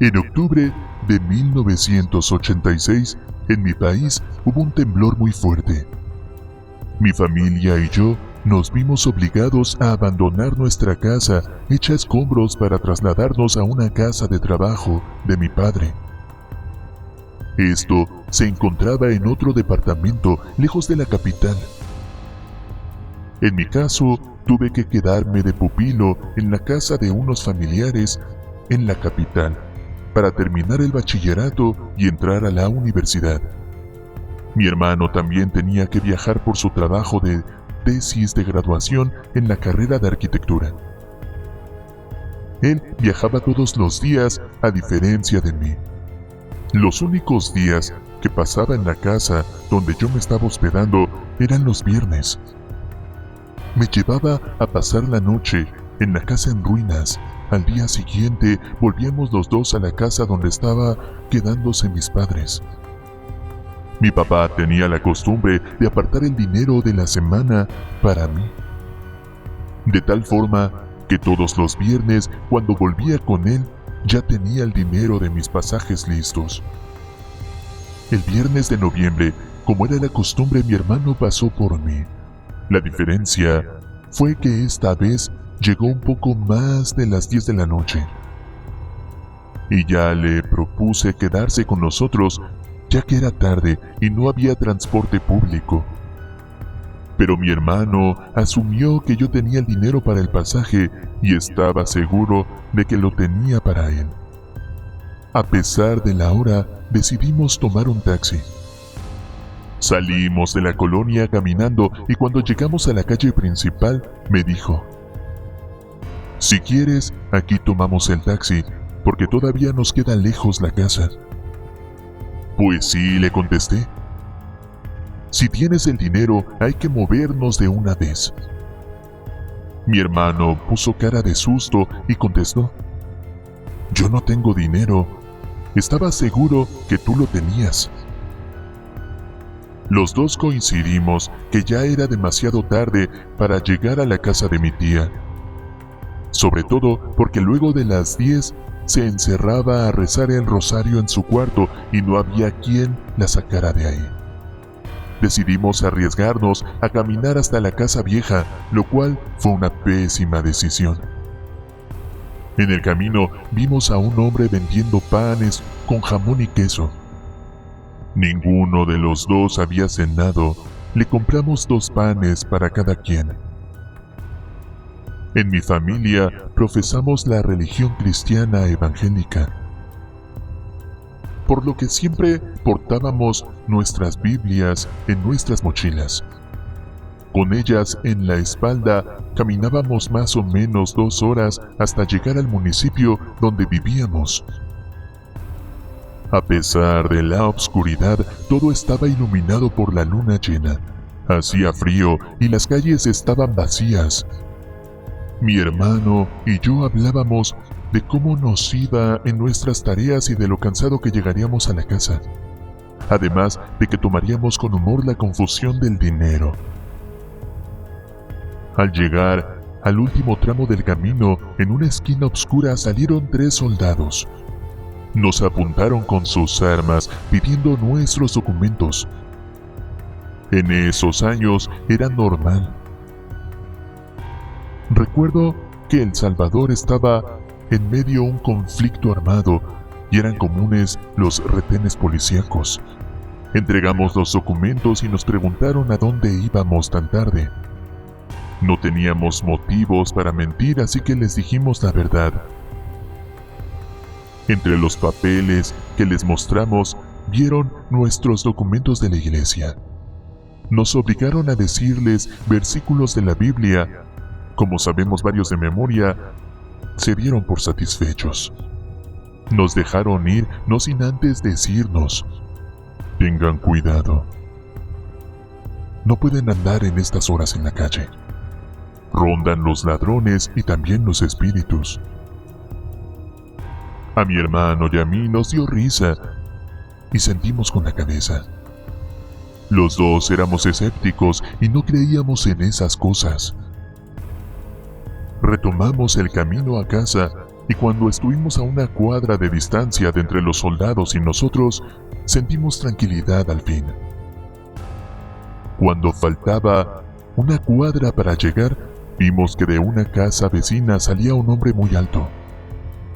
En octubre de 1986, en mi país hubo un temblor muy fuerte. Mi familia y yo nos vimos obligados a abandonar nuestra casa hecha escombros para trasladarnos a una casa de trabajo de mi padre. Esto se encontraba en otro departamento lejos de la capital. En mi caso, tuve que quedarme de pupilo en la casa de unos familiares en la capital para terminar el bachillerato y entrar a la universidad. Mi hermano también tenía que viajar por su trabajo de tesis de graduación en la carrera de arquitectura. Él viajaba todos los días, a diferencia de mí. Los únicos días que pasaba en la casa donde yo me estaba hospedando eran los viernes. Me llevaba a pasar la noche en la casa en ruinas. Al día siguiente volvíamos los dos a la casa donde estaba quedándose mis padres. Mi papá tenía la costumbre de apartar el dinero de la semana para mí. De tal forma que todos los viernes, cuando volvía con él, ya tenía el dinero de mis pasajes listos. El viernes de noviembre, como era la costumbre, mi hermano pasó por mí. La diferencia fue que esta vez llegó un poco más de las 10 de la noche. Y ya le propuse quedarse con nosotros, ya que era tarde y no había transporte público. Pero mi hermano asumió que yo tenía el dinero para el pasaje y estaba seguro de que lo tenía para él. A pesar de la hora, decidimos tomar un taxi. Salimos de la colonia caminando y cuando llegamos a la calle principal, me dijo: "Si quieres, aquí tomamos el taxi, porque todavía nos queda lejos la casa". "Pues sí", le contesté. "Si tienes el dinero, hay que movernos de una vez". Mi hermano puso cara de susto y contestó: "Yo no tengo dinero. Estaba seguro que tú lo tenías". Los dos coincidimos que ya era demasiado tarde para llegar a la casa de mi tía. Sobre todo porque luego de las 10 se encerraba a rezar el rosario en su cuarto y no había quien la sacara de ahí. Decidimos arriesgarnos a caminar hasta la casa vieja, lo cual fue una pésima decisión. En el camino vimos a un hombre vendiendo panes con jamón y queso. Ninguno de los dos había cenado. Le compramos 2 panes para cada quien. En mi familia profesamos la religión cristiana evangélica, por lo que siempre portábamos nuestras Biblias en nuestras mochilas. Con ellas en la espalda caminábamos más o menos 2 horas hasta llegar al municipio donde vivíamos. A pesar de la oscuridad, todo estaba iluminado por la luna llena. Hacía frío y las calles estaban vacías. Mi hermano y yo hablábamos de cómo nos iba en nuestras tareas y de lo cansado que llegaríamos a la casa. Además de que tomaríamos con humor la confusión del dinero. Al llegar al último tramo del camino, en una esquina oscura salieron 3 soldados. Nos apuntaron con sus armas pidiendo nuestros documentos. En esos años era normal. Recuerdo que El Salvador estaba en medio de un conflicto armado y eran comunes los retenes policíacos. Entregamos los documentos y nos preguntaron a dónde íbamos tan tarde. No teníamos motivos para mentir, así que les dijimos la verdad. Entre los papeles que les mostramos, vieron nuestros documentos de la iglesia. Nos obligaron a decirles versículos de la Biblia. Como sabemos varios de memoria, se dieron por satisfechos. Nos dejaron ir, no sin antes decirnos: "Tengan cuidado. No pueden andar en estas horas en la calle. Rondan los ladrones y también los espíritus". A mi hermano y a mí nos dio risa y sentimos con la cabeza. Los dos éramos escépticos y no creíamos en esas cosas. Retomamos el camino a casa y cuando estuvimos a una cuadra de distancia de entre los soldados y nosotros, sentimos tranquilidad al fin. Cuando faltaba una cuadra para llegar, vimos que de una casa vecina salía un hombre muy alto.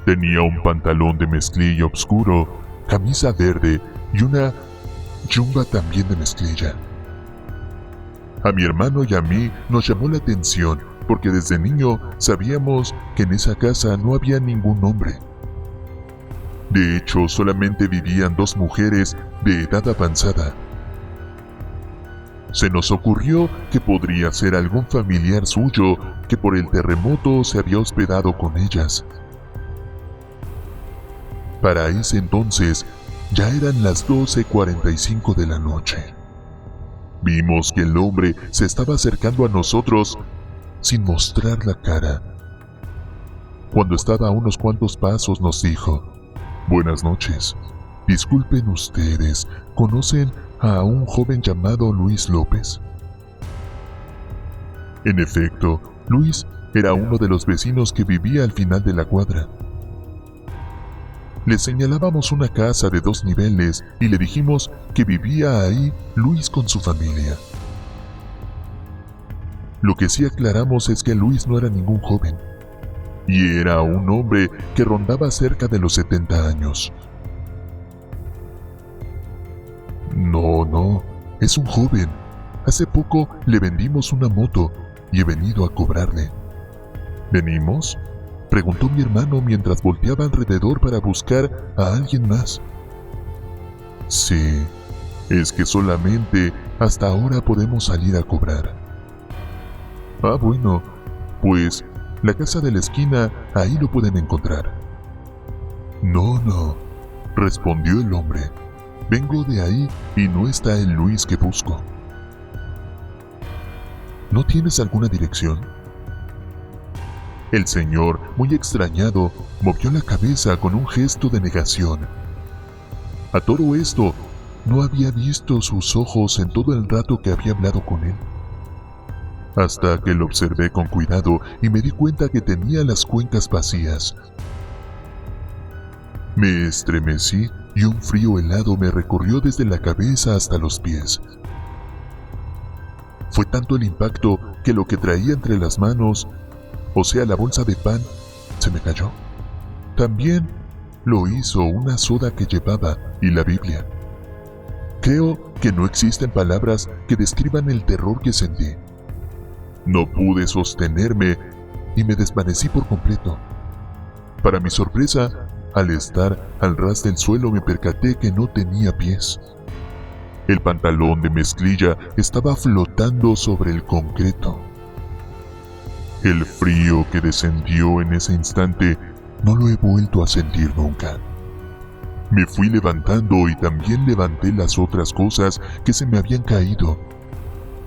Tenía un pantalón de mezclilla oscuro, camisa verde y una yumba también de mezclilla. A mi hermano y a mí nos llamó la atención porque desde niño sabíamos que en esa casa no había ningún hombre. De hecho, solamente vivían 2 mujeres de edad avanzada. Se nos ocurrió que podría ser algún familiar suyo que por el terremoto se había hospedado con ellas. Para ese entonces, ya eran las 12:45 de la noche. Vimos que el hombre se estaba acercando a nosotros sin mostrar la cara. Cuando estaba a unos cuantos pasos nos dijo: «Buenas noches. Disculpen ustedes, ¿conocen a un joven llamado Luis López?» En efecto, Luis era uno de los vecinos que vivía al final de la cuadra. Le señalábamos una casa de 2 niveles y le dijimos que vivía ahí Luis con su familia. Lo que sí aclaramos es que Luis no era ningún joven, y era un hombre que rondaba cerca de los 70 años. No, es un joven. Hace poco le vendimos una moto y he venido a cobrarle. ¿Venimos?, preguntó mi hermano mientras volteaba alrededor para buscar a alguien más. Sí, es que solamente hasta ahora podemos salir a cobrar. Ah, bueno, pues la casa de la esquina, ahí lo pueden encontrar. No, respondió el hombre. Vengo de ahí y no está el Luis que busco. ¿No tienes alguna dirección? El señor, muy extrañado, movió la cabeza con un gesto de negación. A todo esto, no había visto sus ojos en todo el rato que había hablado con él. Hasta que lo observé con cuidado y me di cuenta que tenía las cuencas vacías. Me estremecí y un frío helado me recorrió desde la cabeza hasta los pies. Fue tanto el impacto que lo que traía entre las manos, o sea, la bolsa de pan, se me cayó. También lo hizo una soda que llevaba y la Biblia. Creo que no existen palabras que describan el terror que sentí. No pude sostenerme y me desvanecí por completo. Para mi sorpresa, al estar al ras del suelo me percaté que no tenía pies. El pantalón de mezclilla estaba flotando sobre el concreto. El frío que descendió en ese instante no lo he vuelto a sentir nunca. Me fui levantando y también levanté las otras cosas que se me habían caído.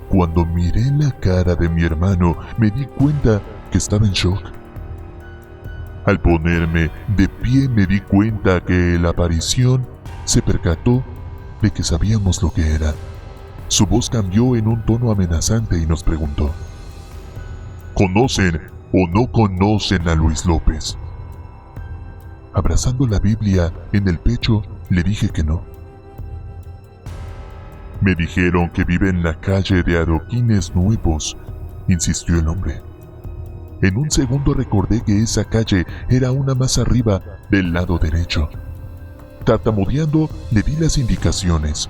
Cuando miré la cara de mi hermano, me di cuenta que estaba en shock. Al ponerme de pie me di cuenta que la aparición se percató de que sabíamos lo que era. Su voz cambió en un tono amenazante y nos preguntó: ¿conocen o no conocen a Luis López? Abrazando la Biblia en el pecho, le dije que no. Me dijeron que vive en la calle de Adoquines Nuevos, insistió el hombre. En un segundo recordé que esa calle era una más arriba del lado derecho. Tartamudeando, le di las indicaciones.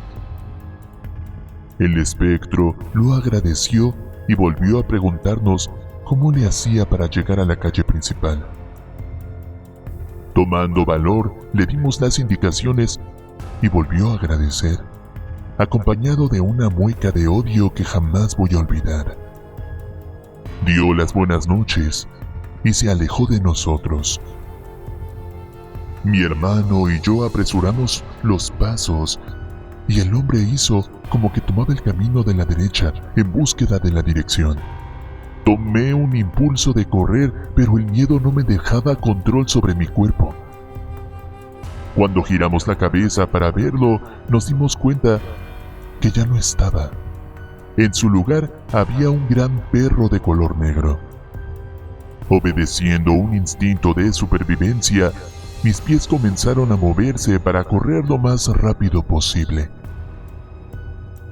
El espectro lo agradeció y volvió a preguntarnos cómo le hacía para llegar a la calle principal. Tomando valor, le dimos las indicaciones y volvió a agradecer, acompañado de una mueca de odio que jamás voy a olvidar. Dio las buenas noches y se alejó de nosotros. Mi hermano y yo apresuramos los pasos y el hombre hizo como que tomaba el camino de la derecha en búsqueda de la dirección. Tomé un impulso de correr, pero el miedo no me dejaba control sobre mi cuerpo. Cuando giramos la cabeza para verlo, nos dimos cuenta que ya no estaba. En su lugar había un gran perro de color negro. Obedeciendo un instinto de supervivencia, mis pies comenzaron a moverse para correr lo más rápido posible.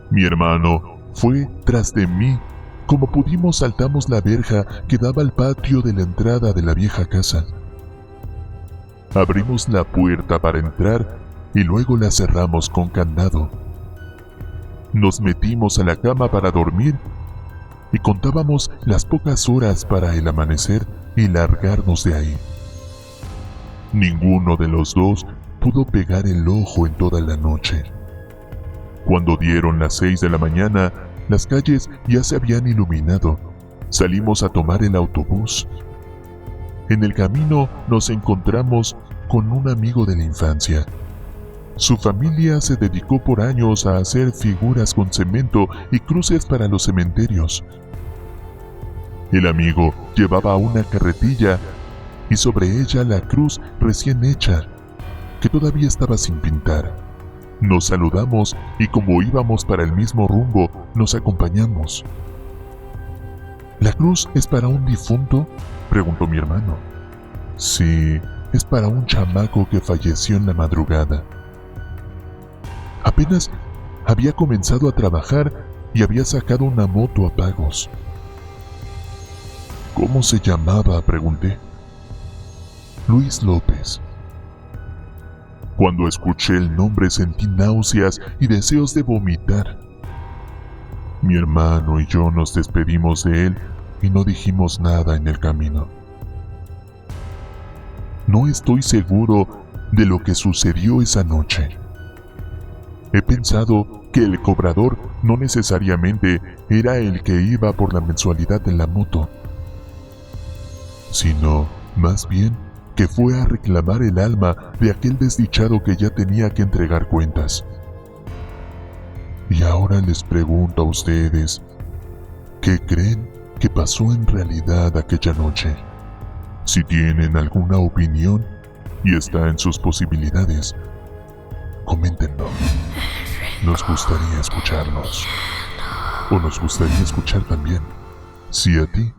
Mi hermano fue tras de mí. Como pudimos saltamos la verja que daba al patio de la entrada de la vieja casa. Abrimos la puerta para entrar y luego la cerramos con candado. Nos metimos a la cama para dormir y contábamos las pocas horas para el amanecer y largarnos de ahí. Ninguno de los dos pudo pegar el ojo en toda la noche. Cuando dieron las 6 de la mañana, las calles ya se habían iluminado. Salimos a tomar el autobús. En el camino nos encontramos con un amigo de la infancia. Su familia se dedicó por años a hacer figuras con cemento y cruces para los cementerios. El amigo llevaba una carretilla y sobre ella la cruz recién hecha, que todavía estaba sin pintar. Nos saludamos y como íbamos para el mismo rumbo, nos acompañamos. ¿La cruz es para un difunto?, preguntó mi hermano. Sí, es para un chamaco que falleció en la madrugada. Apenas había comenzado a trabajar y había sacado una moto a pagos. ¿Cómo se llamaba?, pregunté. Luis López. Cuando escuché el nombre sentí náuseas y deseos de vomitar. Mi hermano y yo nos despedimos de él y no dijimos nada en el camino. No estoy seguro de lo que sucedió esa noche. He pensado que el cobrador no necesariamente era el que iba por la mensualidad de la moto, sino más bien que fue a reclamar el alma de aquel desdichado que ya tenía que entregar cuentas. Y ahora les pregunto a ustedes, ¿qué creen que pasó en realidad aquella noche? Si tienen alguna opinión y está en sus posibilidades, coméntenlo. Nos gustaría escucharlos. O nos gustaría escuchar también. Si a ti